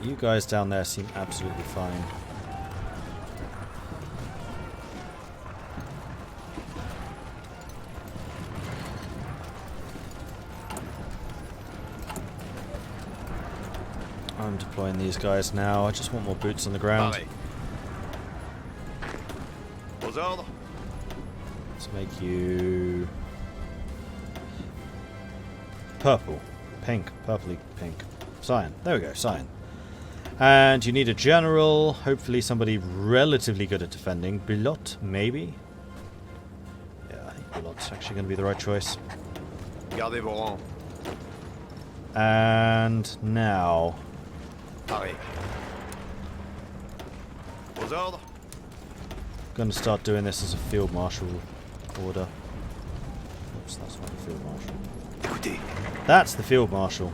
You guys down there seem absolutely fine. I'm deploying these guys now. I just want more boots on the ground. Let's make you purple, pink, purpley pink, cyan. There we go, cyan. And you need a general, hopefully somebody relatively good at defending. Bilot, maybe? Yeah, I think Bilot's actually going to be the right choice. Gardez vos rangs. And now... Pareil. Aux ordres. Going to start doing this as a field marshal order. Oops, that's not the field marshal. Écoutez. That's the field marshal.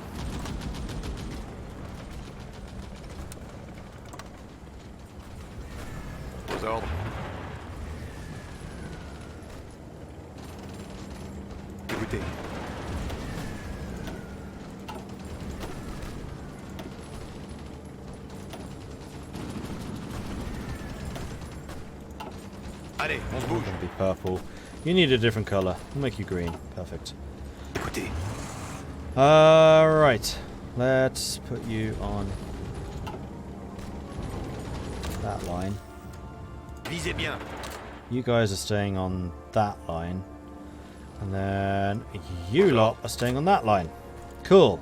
Aux ordres. Écoutez. Allez, on se bouge. Going to be purple. You need a different color. We'll make you green. Perfect. Écoutez. Alright. Let's put you on that line. Visez bien. You guys are staying on that line. And then you lot are staying on that line. Cool.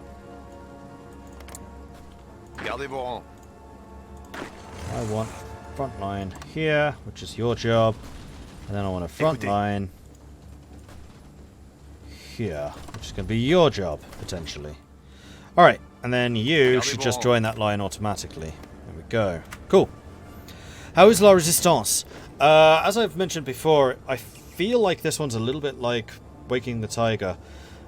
Gardez vos rangs. I want front line here, which is your job. And then I want a front line here, which is going to be your job, potentially. Alright, and then you should just join that line automatically. There we go. Cool. How is La Resistance? As I've mentioned before, I feel like this one's a little bit like Waking the Tiger.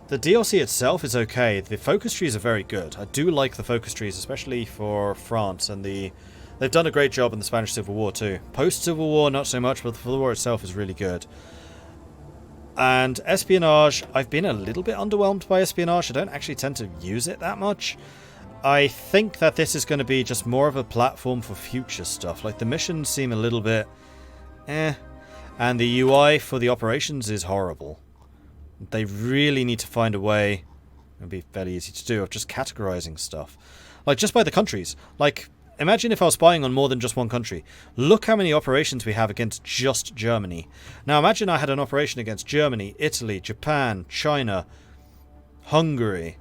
The DLC itself is okay. The focus trees are very good. I do like the focus trees, especially for France, and they've done a great job in the Spanish Civil War too. Post-Civil War, not so much, but the Civil War itself is really good. And espionage, I've been a little bit underwhelmed by espionage. I don't actually tend to use it that much. I think that this is going to be just more of a platform for future stuff. Like, the missions seem a little bit and the UI for the operations is horrible. They really need to find a way, it'd be fairly easy to do, of just categorizing stuff. Like, just by the countries. Like, imagine if I was spying on more than just one country. Look how many operations we have against just Germany. Now imagine I had an operation against Germany, Italy, Japan, China, Hungary.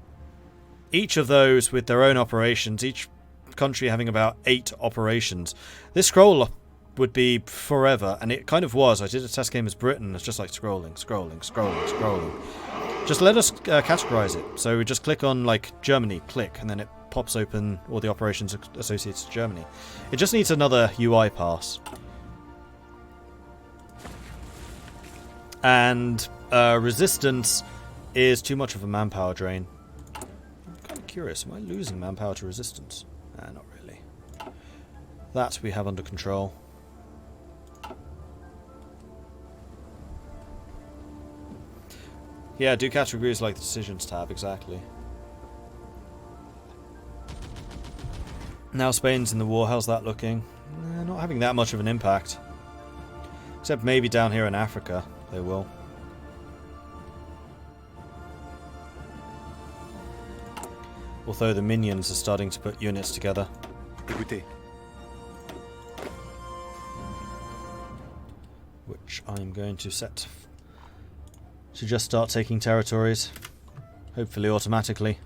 Each of those with their own operations, each country having about 8 operations. This scroll would be forever, and it kind of was. I did a test game as Britain, it's just like scrolling. Just let us categorize it. So we just click on, like, Germany, click, and then it pops open all the operations associated to Germany. It just needs another UI pass. And resistance is too much of a manpower drain. I'm kind of curious, am I losing manpower to resistance? Not really. That we have under control. Yeah, do categories like the decisions tab, exactly. Now Spain's in the war, how's that looking? Not having that much of an impact. Except maybe down here in Africa, they will. Although the minions are starting to put units together. Écoutez. Which I'm going to set to just start taking territories. Hopefully automatically.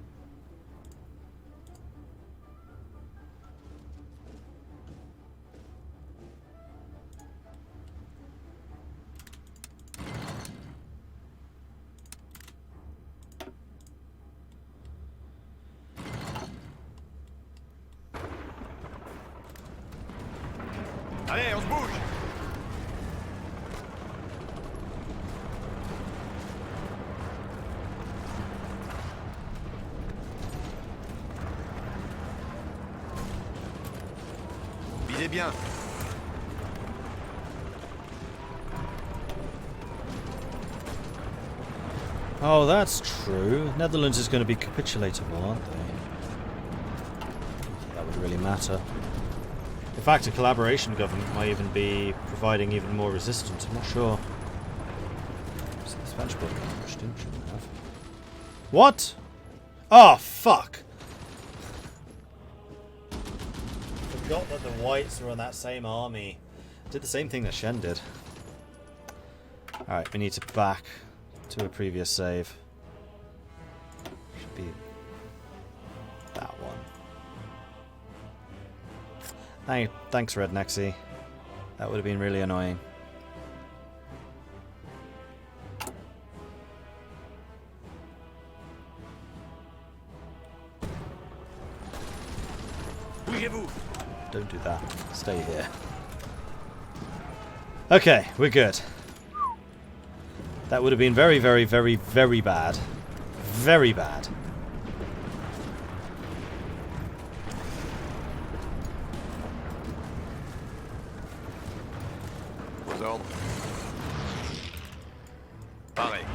Allez, on se bouge. Visez bien. Oh, that's true. Netherlands is going to be capitulatable, aren't they? Yeah, that would really matter. In fact, a collaboration government might even be providing even more resistance. I'm not sure. So the Spanish border pushed in, shouldn't have. What? Oh, fuck! Forgot that the whites were on that same army. Did the same thing that Shen did. Alright, we need to back to a previous save. Should be that one. Thanks, Red Nexy. That would have been really annoying. Don't do that. Stay here. Okay, we're good. That would have been very, very, very, very bad. Very bad. Aux ordres. Pareil.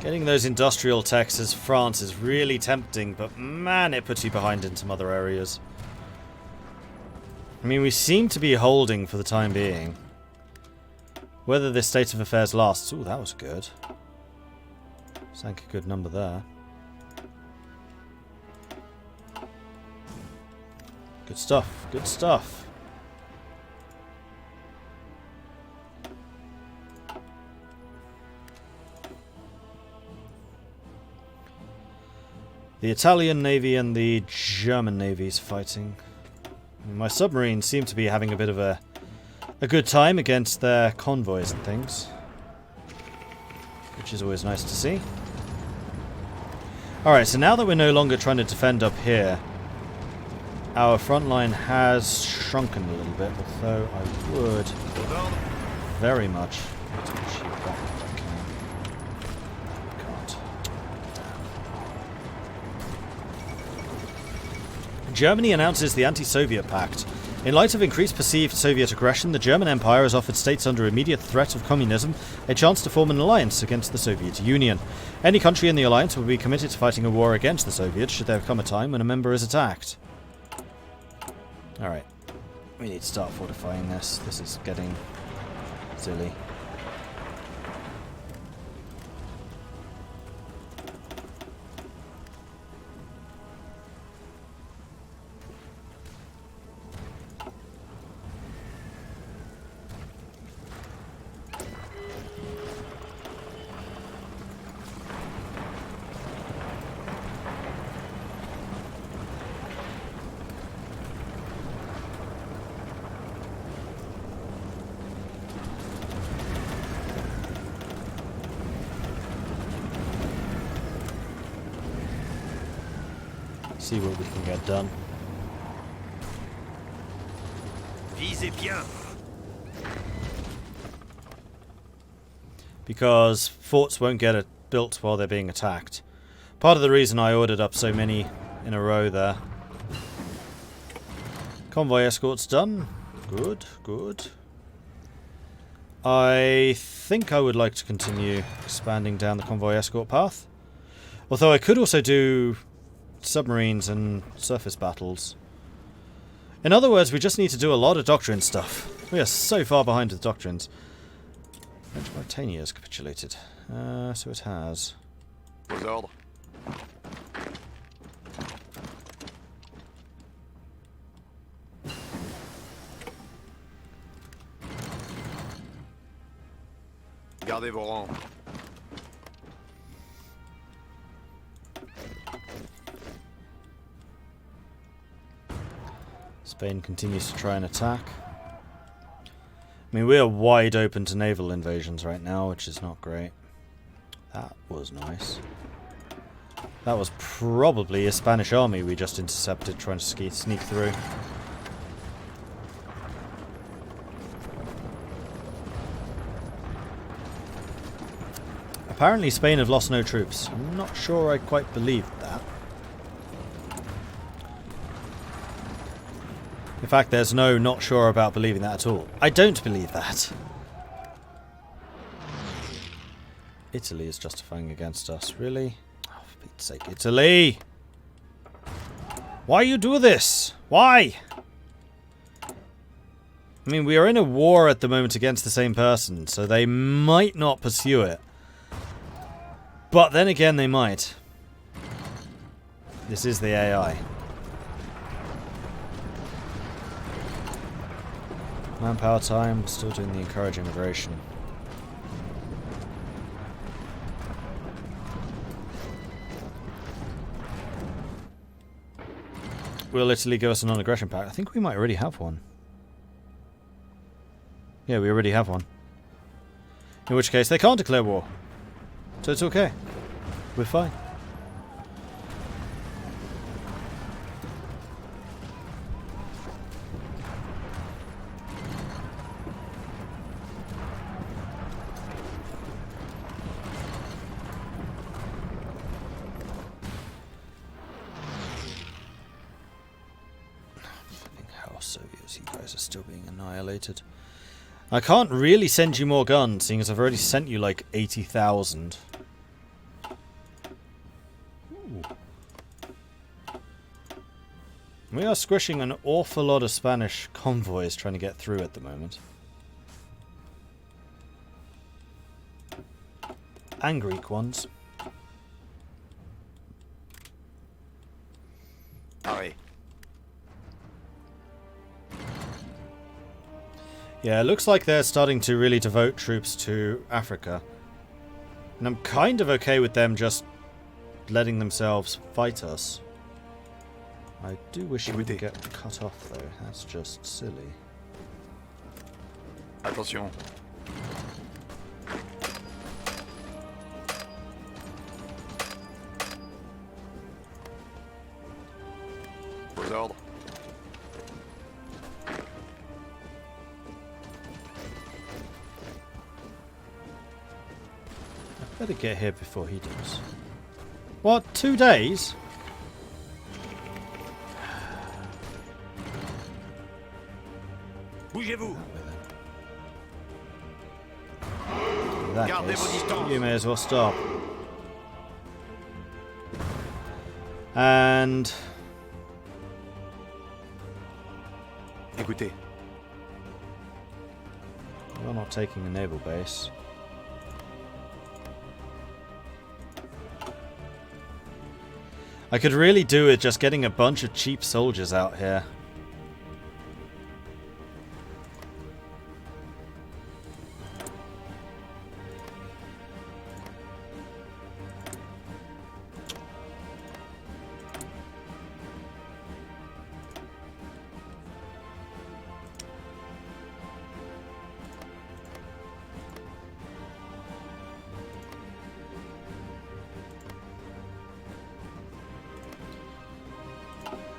Getting those industrial techs as France is really tempting, but man, it puts you behind in some other areas. I mean, we seem to be holding for the time being. Whether this state of affairs lasts... Ooh, that was good. Sank a good number there. Good stuff, good stuff. The Italian Navy and the German Navy's fighting. My submarines seem to be having a bit of a good time against their convoys and things. Which is always nice to see. Alright, so now that we're no longer trying to defend up here, our front line has shrunken a little bit, although I would very much like to achieve that if I can. Can't. Germany announces the anti-Soviet pact. In light of increased perceived Soviet aggression, the German Empire has offered states under immediate threat of communism a chance to form an alliance against the Soviet Union. Any country in the alliance will be committed to fighting a war against the Soviets should there come a time when a member is attacked. Alright. We need to start fortifying this. This is getting silly. See what we can get done. Visez bien. Because forts won't get built while they're being attacked. Part of the reason I ordered up so many in a row there. Convoy escort's done. Good, good. I think I would like to continue expanding down the convoy escort path. Although I could also do submarines and surface battles. In other words, we just need to do a lot of doctrine stuff. We are so far behind with doctrines. French Mauritania has capitulated. So it has. Aux ordres. Gardez vos rangs. Spain continues to try and attack. I mean, we are wide open to naval invasions right now, which is not great. That was nice. That was probably a Spanish army we just intercepted trying to sneak through. Apparently Spain have lost no troops. I'm not sure I quite believed that. In fact, there's no not sure about believing that at all. I don't believe that. Italy is justifying against us. Really? Oh, for Pete's sake, Italy! Why you do this? Why? I mean, we are in a war at the moment against the same person, so they might not pursue it. But then again, they might. This is the AI. Manpower time, still doing the encourage immigration. Will Italy give us a non-aggression pact? I think we might already have one. Yeah, we already have one. In which case, they can't declare war. So it's okay. We're fine. Soviets, you guys are still being annihilated. I can't really send you more guns, seeing as I've already sent you like 80,000. We are squishing an awful lot of Spanish convoys trying to get through at the moment. And Greek ones. Pareil. Yeah, it looks like they're starting to really devote troops to Africa. And I'm kind of okay with them just letting themselves fight us. I do wish it wouldn't get cut off, though. That's just silly. Attention. Aux ordres. Better get here before he does. What? 2 days? Bougez-vous. In that case, you may as well stop. And Écoutez. we're not taking a naval base. I could really do with just getting a bunch of cheap soldiers out here.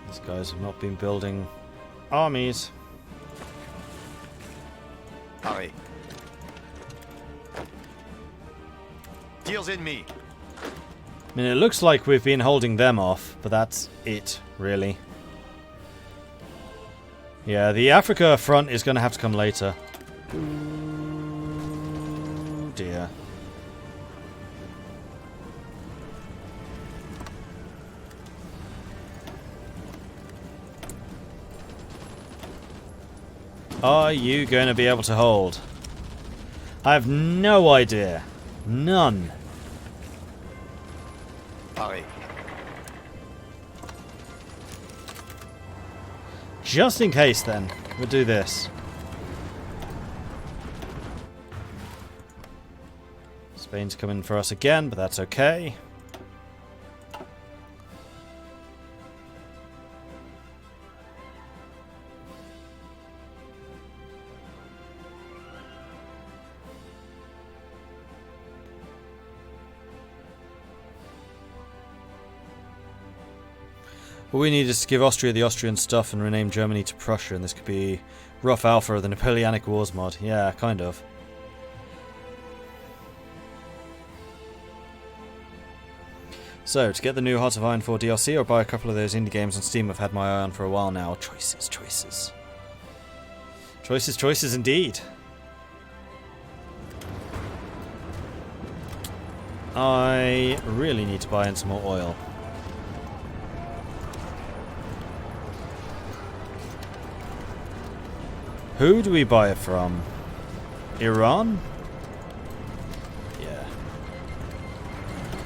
These guys have not been building armies. Pareil. Tirs ennemis. I mean, it looks like we've been holding them off, but that's it, really. Yeah, the Africa front is going to have to come later. Ooh, dear. Are you going to be able to hold? I have no idea. None. Pareil. Just in case, then, we'll do this. Spain's coming for us again, but that's okay. What we need is to give Austria the Austrian stuff and rename Germany to Prussia, and this could be rough alpha of the Napoleonic Wars mod. Yeah, kind of. So, to get the new Heart of Iron 4 DLC or buy a couple of those indie games on Steam I've had my eye on for a while now. Choices, choices. Choices, choices indeed. I really need to buy in some more oil. Who do we buy it from? Iran? Yeah.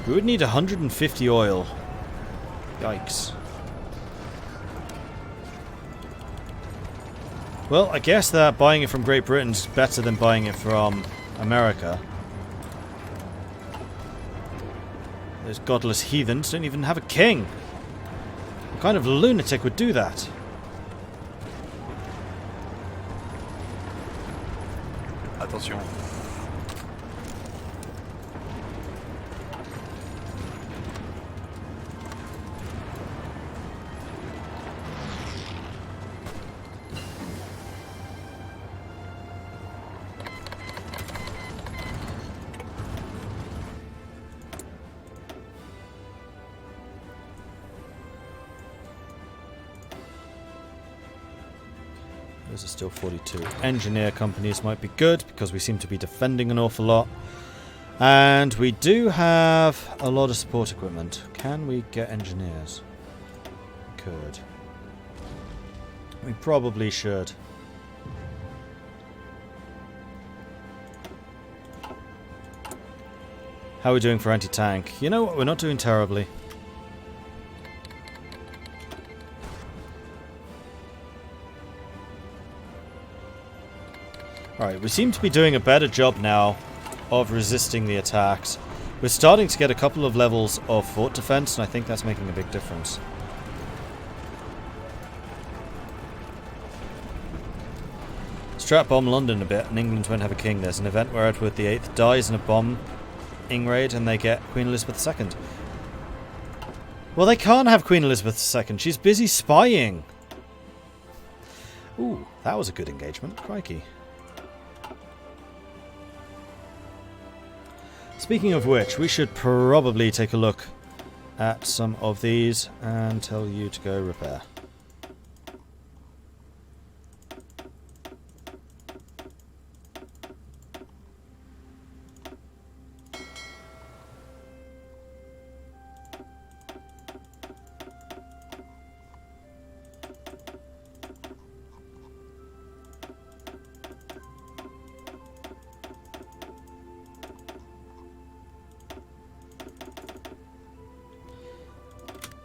We would need 150 oil. Yikes. Well, I guess that buying it from Great Britain's better than buying it from America. Those godless heathens don't even have a king. What kind of lunatic would do that? Attention. Those are still 42. Engineer companies might be good because we seem to be defending an awful lot. And we do have a lot of support equipment. Can we get engineers? We could. We probably should. How are we doing for anti-tank? You know what? We're not doing terribly. Alright, we seem to be doing a better job now of resisting the attacks. We're starting to get a couple of levels of fort defense, and I think that's making a big difference. Strap bomb London a bit, and England won't have a king. There's an event where Edward VIII dies in a bombing raid, and they get Queen Elizabeth II. Well, they can't have Queen Elizabeth II. She's busy spying. Ooh, that was a good engagement. Crikey. Speaking of which, we should probably take a look at some of these and tell you to go repair.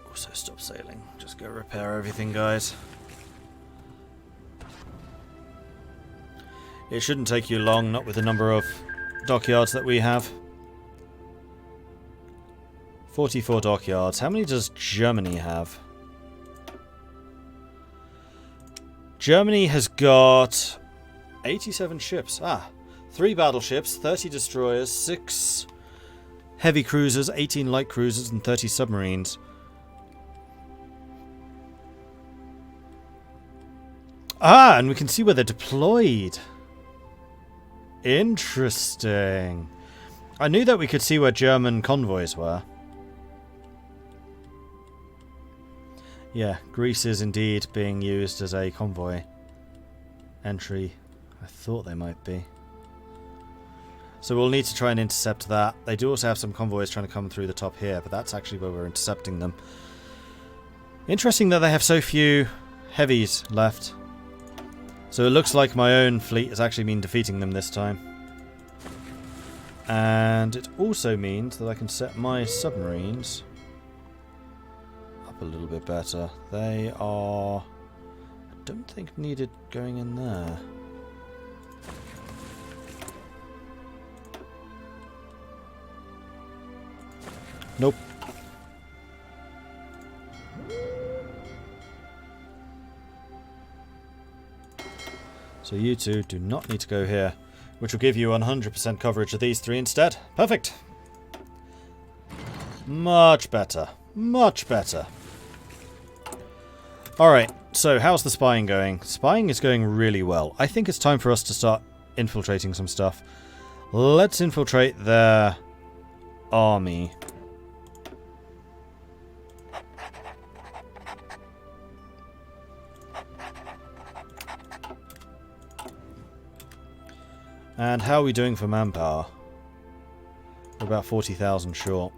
Also stop sailing. Just go repair everything, guys. It shouldn't take you long, not with the number of dockyards that we have. 44 dockyards. How many does Germany have? Germany has got 87 ships. 3 battleships, 30 destroyers, 6 heavy cruisers, 18 light cruisers, and 30 submarines. And we can see where they're deployed. Interesting. I knew that we could see where German convoys were. Yeah, Greece is indeed being used as a convoy entry. I thought they might be. So we'll need to try and intercept that. They do also have some convoys trying to come through the top here, but that's actually where we're intercepting them. Interesting that they have so few heavies left. So it looks like my own fleet has actually been defeating them this time. And it also means that I can set my submarines up a little bit better. They are, I don't think, needed going in there. Nope. So you two do not need to go here, which will give you 100% coverage of these 3 instead. Perfect. Much better. Much better. Alright, so how's the spying going? Spying is going really well. I think it's time for us to start infiltrating some stuff. Let's infiltrate their army. And how are we doing for manpower? We're about 40,000 short.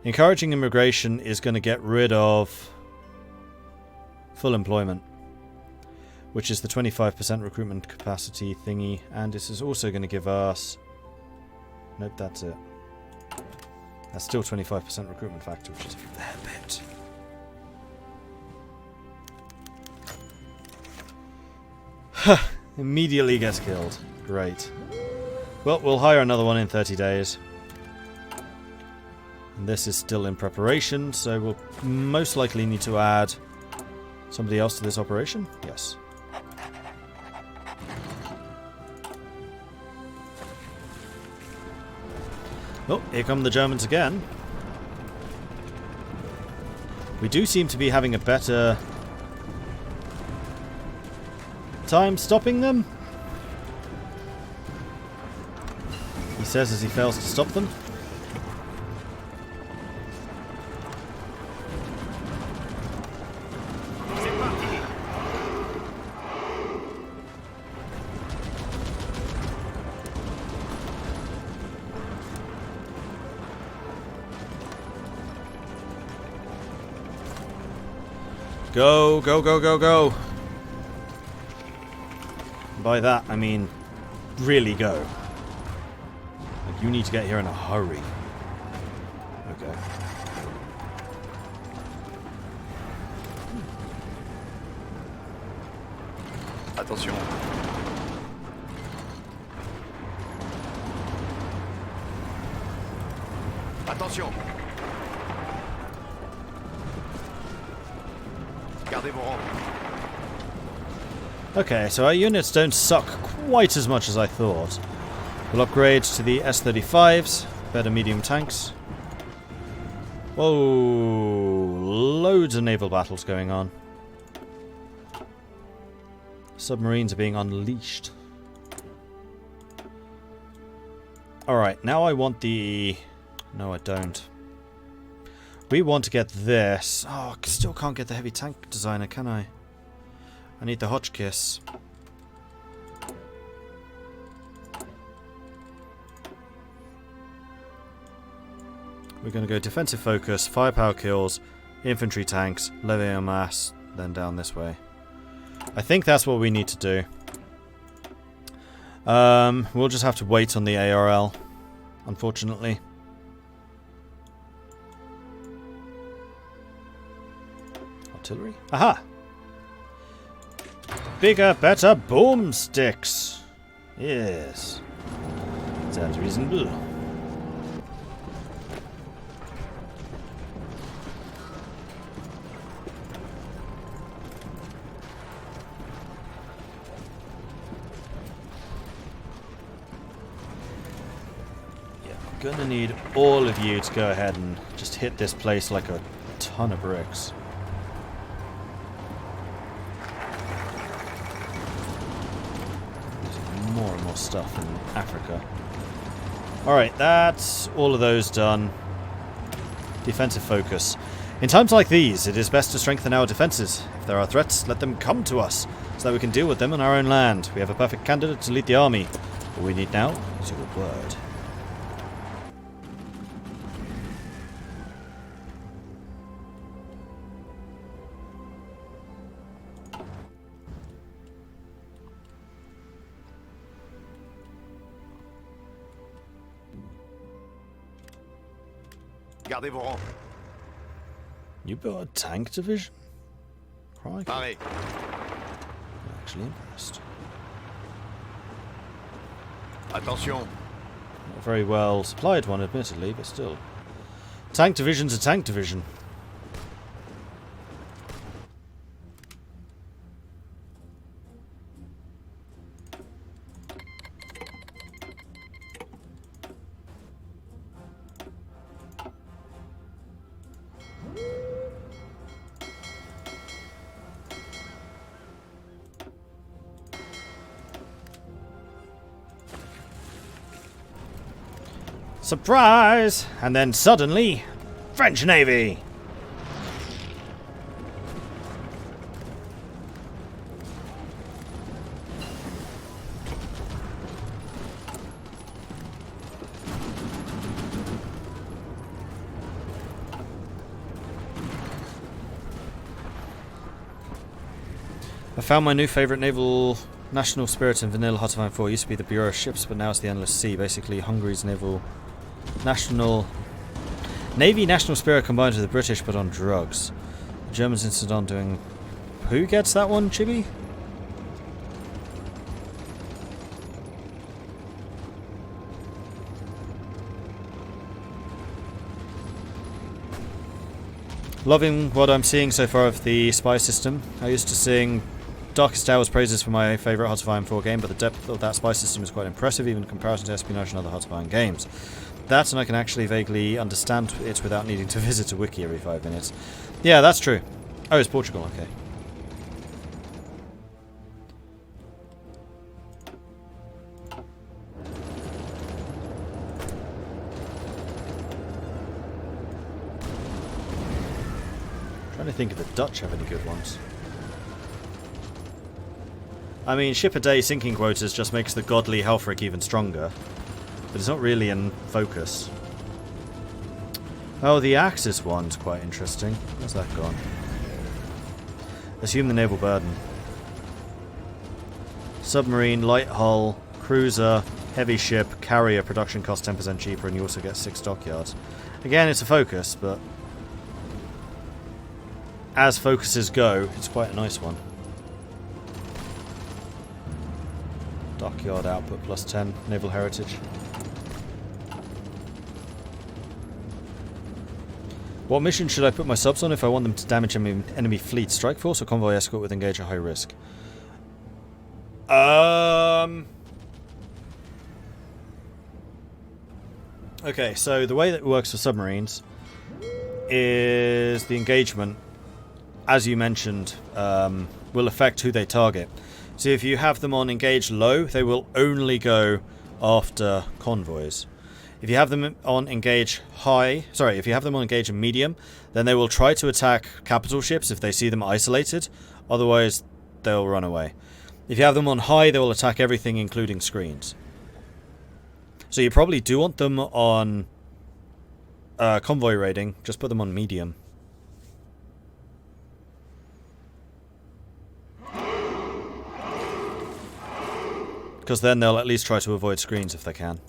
Encouraging immigration is going to get rid of full employment, which is the 25% recruitment capacity thingy, and this is also going to give us... Nope, that's it. That's still 25% recruitment factor, which is a fair bit. Immediately gets killed. Great. Well, we'll hire another one in 30 days. And this is still in preparation, so we'll most likely need to add somebody else to this operation. Yes. Oh, here come the Germans again. We do seem to be having a better time stopping them. He says as he fails to stop them. Go, go, go, go, go. By that, I mean, really go. Like, you need to get here in a hurry. Okay. Attention. Attention. Gardez vos rangs. Okay, so our units don't suck quite as much as I thought. We'll upgrade to the S-35s, better medium tanks. Whoa, loads of naval battles going on. Submarines are being unleashed. Alright, now I want the... No, I don't. We want to get this. Oh, I still can't get the heavy tank designer, can I? I need the Hotchkiss. We're going to go defensive focus, firepower kills, infantry tanks, levy en masse, then down this way. I think that's what we need to do. We'll just have to wait on the ARL, unfortunately. Artillery? Aha! Bigger, better boomsticks! Yes. Sounds reasonable. Gonna need all of you to go ahead and just hit this place like a ton of bricks. There's more and more stuff in Africa. Alright, that's all of those done. Defensive focus. In times like these, it is best to strengthen our defenses. If there are threats, let them come to us, so that we can deal with them on our own land. We have a perfect candidate to lead the army. All we need now is your word. Gardez vos rangs. You built a tank division? Crikey. Paré. I'm actually impressed. Attention. Not a very well supplied one, admittedly, but still. Tank division's a tank division. Surprise! And then suddenly, French Navy! I found my new favourite naval national spirit in Vanilla Hot of Iron 4. It used to be the Bureau of Ships, but now it's the Endless Sea. Basically, Hungary's Navy national spirit combined with the British, but on drugs. The Germans insisted on doing... Who gets that one, Chibi? Loving what I'm seeing so far of the spy system. I used to sing Darkest Hours praises for my favourite Hearts of Iron 4 game, but the depth of that spy system is quite impressive, even in comparison to espionage and other Hearts of Iron games. That, and I can actually vaguely understand it without needing to visit a wiki every 5 minutes. Yeah, that's true. Oh, it's Portugal, okay. Trying to think if the Dutch have any good ones. I mean, ship a day sinking quotas just makes the godly Helfric even stronger. But it's not really in focus. Oh, the Axis one's quite interesting. Where's that gone? Assume the naval burden. Submarine, light hull, cruiser, heavy ship, carrier, production cost 10% cheaper, and you also get 6 dockyards. Again, it's a focus, but as focuses go, it's quite a nice one. Dockyard output plus 10, naval heritage. What mission should I put my subs on if I want them to damage enemy fleet? Strike force or convoy escort with engage at high risk? Okay, so the way that it works for submarines is the engagement, as you mentioned, will affect who they target. So if you have them on engage low, they will only go after convoys. If you have them on engage high, if you have them on engage medium, then they will try to attack capital ships if they see them isolated. Otherwise, they'll run away. If you have them on high, they will attack everything, including screens. So you probably do want them on convoy raiding. Just put them on medium. Because then they'll at least try to avoid screens if they can.